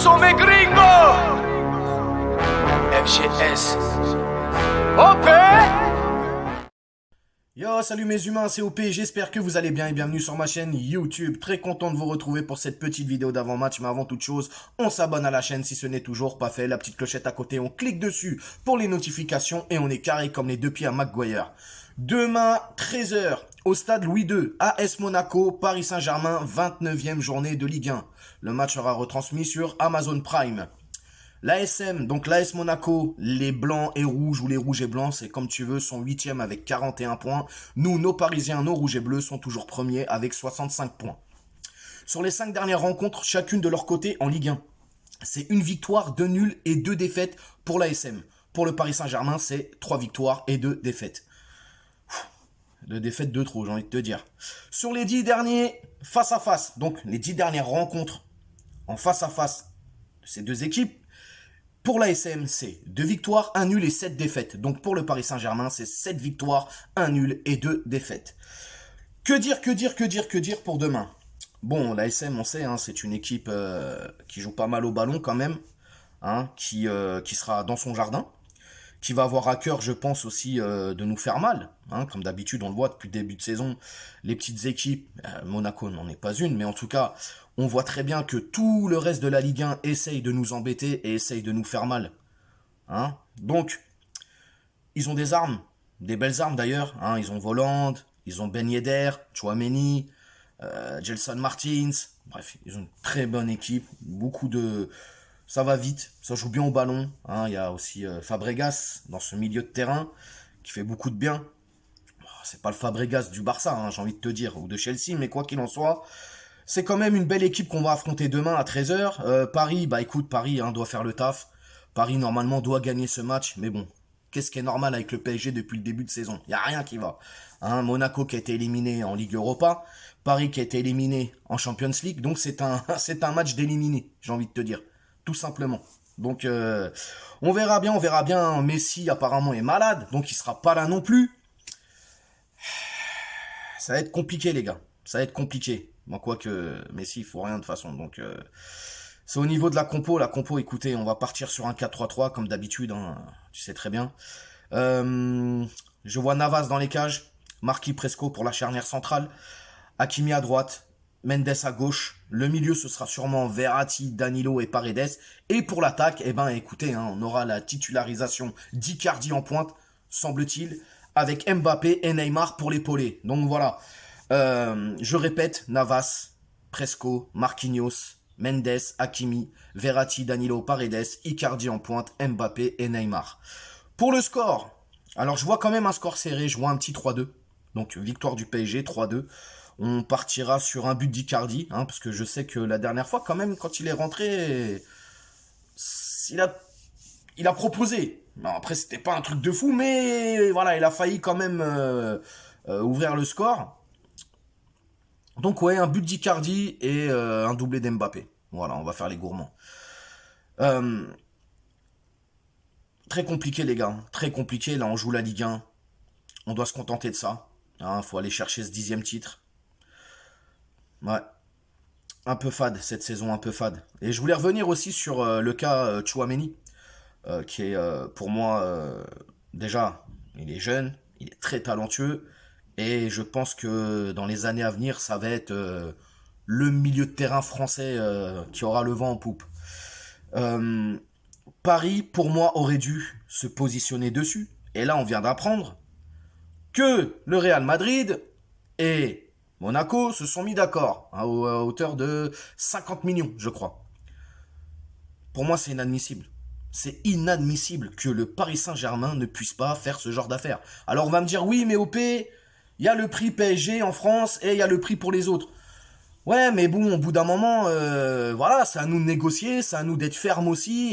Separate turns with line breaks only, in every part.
sont mes gringos. FGS. OP.
Yo, salut mes humains, c'est OP, j'espère que vous allez bien et bienvenue sur ma chaîne YouTube. Très content de vous retrouver pour cette petite vidéo d'avant-match, mais avant toute chose, on s'abonne à la chaîne si ce n'est toujours pas fait. La petite clochette à côté, on clique dessus pour les notifications et on est carré comme les deux pieds à Maguire. Demain, 13 h, au stade Louis II, AS Monaco, Paris Saint-Germain, 29e journée de Ligue 1. Le match sera retransmis sur Amazon Prime. L'ASM, donc l'AS Monaco, les blancs et rouges ou les rouges et blancs, c'est comme tu veux, sont 8e avec 41 points. Nous, nos Parisiens, nos rouges et bleus sont toujours premiers avec 65 points. Sur les 5 dernières rencontres, chacune de leur côté en Ligue 1. C'est une victoire, 2 nuls et 2 défaites pour l'ASM. Pour le Paris Saint-Germain, c'est 3 victoires et 2 défaites. 2 défaites de trop, j'ai envie de te dire. Sur les 10 derniers face à face, donc les 10 dernières rencontres en face à face de ces deux équipes, pour l'ASM, c'est 2 victoires, 1 nul et 7 défaites. Donc pour le Paris Saint-Germain, c'est 7 victoires, 1 nul et 2 défaites. Que dire pour demain? Bon, l'ASM, on sait, hein, c'est une équipe qui joue pas mal au ballon quand même, hein, qui sera dans son jardin, qui va avoir à cœur, je pense aussi, de nous faire mal. Hein, comme d'habitude, on le voit depuis le début de saison, les petites équipes, Monaco n'en est pas une, mais en tout cas, on voit très bien que tout le reste de la Ligue 1 essaye de nous embêter et essaye de nous faire mal. Hein, donc, ils ont des armes, des belles armes d'ailleurs. Hein, ils ont Voland, ils ont Ben Yedder, Tchouaméni, Gelson Martins. Bref, ils ont une très bonne équipe, beaucoup de... Ça va vite, ça joue bien au ballon. Hein, il y a aussi Fabregas dans ce milieu de terrain qui fait beaucoup de bien. C'est pas le Fabregas du Barça, hein, j'ai envie de te dire, ou de Chelsea, mais quoi qu'il en soit, c'est quand même une belle équipe qu'on va affronter demain à 13 h. Paris, bah écoute, Paris hein, doit faire le taf. Paris, normalement, doit gagner ce match, mais bon, qu'est-ce qui est normal avec le PSG depuis le début de saison? Il n'y a rien qui va. Hein, Monaco qui a été éliminé en Ligue Europa, Paris qui a été éliminé en Champions League, donc c'est un match d'éliminer, j'ai envie de te dire, tout simplement. Donc, on verra bien. Messi, apparemment, est malade, donc il sera pas là non plus. Ça va être compliqué, les gars. Ça va être compliqué. Moi, quoique, Messi, il faut rien de toute façon. Donc, c'est au niveau de la compo. La compo, écoutez, on va partir sur un 4-3-3 comme d'habitude. Hein, tu sais très bien. Je vois Navas dans les cages. Marquis Presco pour la charnière centrale. Hakimi à droite. Mendes à gauche. Le milieu, ce sera sûrement Verratti, Danilo et Paredes. Et pour l'attaque, eh ben, écoutez, hein, on aura la titularisation d'Icardi en pointe, semble-t-il, avec Mbappé et Neymar pour l'épauler. Donc voilà. Je répète, Navas, Presco, Marquinhos, Mendes, Hakimi, Verratti, Danilo, Paredes, Icardi en pointe, Mbappé et Neymar. Pour le score, alors je vois quand même un score serré, je vois un petit 3-2. Donc victoire du PSG, 3-2. On partira sur un but d'Icardi, hein, parce que je sais que la dernière fois, quand même, quand il est rentré, il a proposé. Non, après, c'était pas un truc de fou, mais voilà, il a failli quand même ouvrir le score. Donc ouais, un but d'Icardi et un doublé d'Mbappé. Voilà, on va faire les gourmands. Très compliqué les gars, très compliqué. Là, on joue la Ligue 1. On doit se contenter de ça. Hein, faut aller chercher ce 10e titre. Ouais. Un peu fade, cette saison un peu fade. Et je voulais revenir aussi sur le cas Tchouaméni, qui est pour moi, déjà, il est jeune, il est très talentueux. Et je pense que dans les années à venir, ça va être le milieu de terrain français qui aura le vent en poupe. Paris, pour moi, aurait dû se positionner dessus. Et là, on vient d'apprendre que le Real Madrid et Monaco se sont mis d'accord à hauteur de 50 millions, je crois. Pour moi, c'est inadmissible. C'est inadmissible que le Paris Saint-Germain ne puisse pas faire ce genre d'affaires. Alors on va me dire, oui, mais OP, il y a le prix PSG en France et il y a le prix pour les autres. Ouais, mais bon, au bout d'un moment, voilà, c'est à nous de négocier, c'est à nous d'être fermes aussi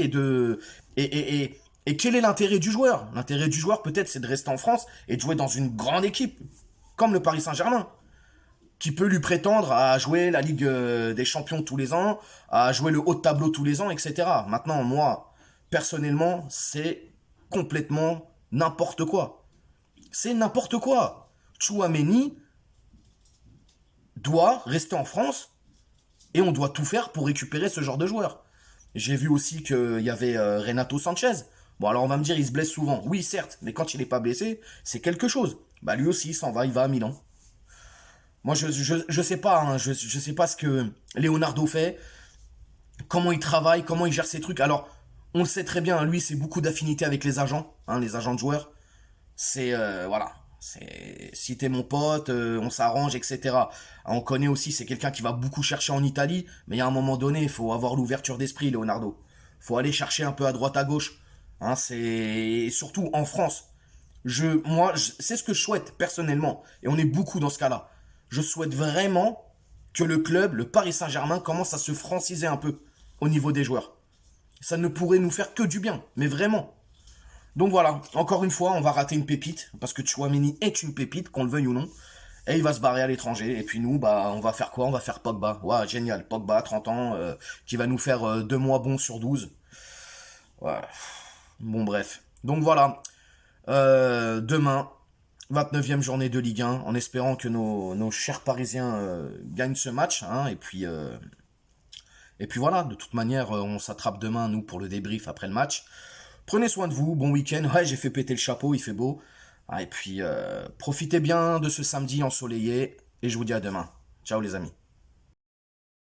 et quel est l'intérêt du joueur? L'intérêt du joueur, peut-être, c'est de rester en France et de jouer dans une grande équipe, comme le Paris Saint-Germain, qui peut lui prétendre à jouer la Ligue des Champions tous les ans, à jouer le haut de tableau tous les ans, etc. Maintenant, moi, personnellement, c'est complètement n'importe quoi. C'est n'importe quoi. Tchouaméni doit rester en France et on doit tout faire pour récupérer ce genre de joueur. J'ai vu aussi qu'il y avait Renato Sanchez. Bon, alors on va me dire, il se blesse souvent. Oui, certes, mais quand il n'est pas blessé, c'est quelque chose. Bah lui aussi, il s'en va, il va à Milan. Moi, je sais pas, hein, je sais pas ce que Leonardo fait, comment il travaille, comment il gère ses trucs. Alors, on le sait très bien, hein, lui, c'est beaucoup d'affinité avec les agents de joueurs. C'est, voilà, c'est, si t'es mon pote, on s'arrange, etc. On connaît aussi, c'est quelqu'un qui va beaucoup chercher en Italie, mais il y a un moment donné, il faut avoir l'ouverture d'esprit, Leonardo. Faut aller chercher un peu à droite, à gauche. Hein, c'est surtout en France. C'est ce que je souhaite personnellement, et on est beaucoup dans ce cas-là. Je souhaite vraiment que le club, le Paris Saint-Germain, commence à se franciser un peu au niveau des joueurs. Ça ne pourrait nous faire que du bien, mais vraiment. Donc voilà, encore une fois, on va rater une pépite, parce que Tchouaméni est une pépite, qu'on le veuille ou non, et il va se barrer à l'étranger, et puis nous, bah, on va faire quoi? On va faire Pogba. Ouais, génial, Pogba, 30 ans, qui va nous faire 2 mois bons sur 12. Ouais. Bon, bref. Donc voilà, demain, 29e journée de Ligue 1, en espérant que nos chers Parisiens gagnent ce match, hein, et puis voilà, de toute manière, on s'attrape demain, nous, pour le débrief après le match. Prenez soin de vous, bon week-end. Ouais, j'ai fait péter le chapeau, il fait beau. Ah, et puis, profitez bien de ce samedi ensoleillé. Et je vous dis à demain. Ciao les amis.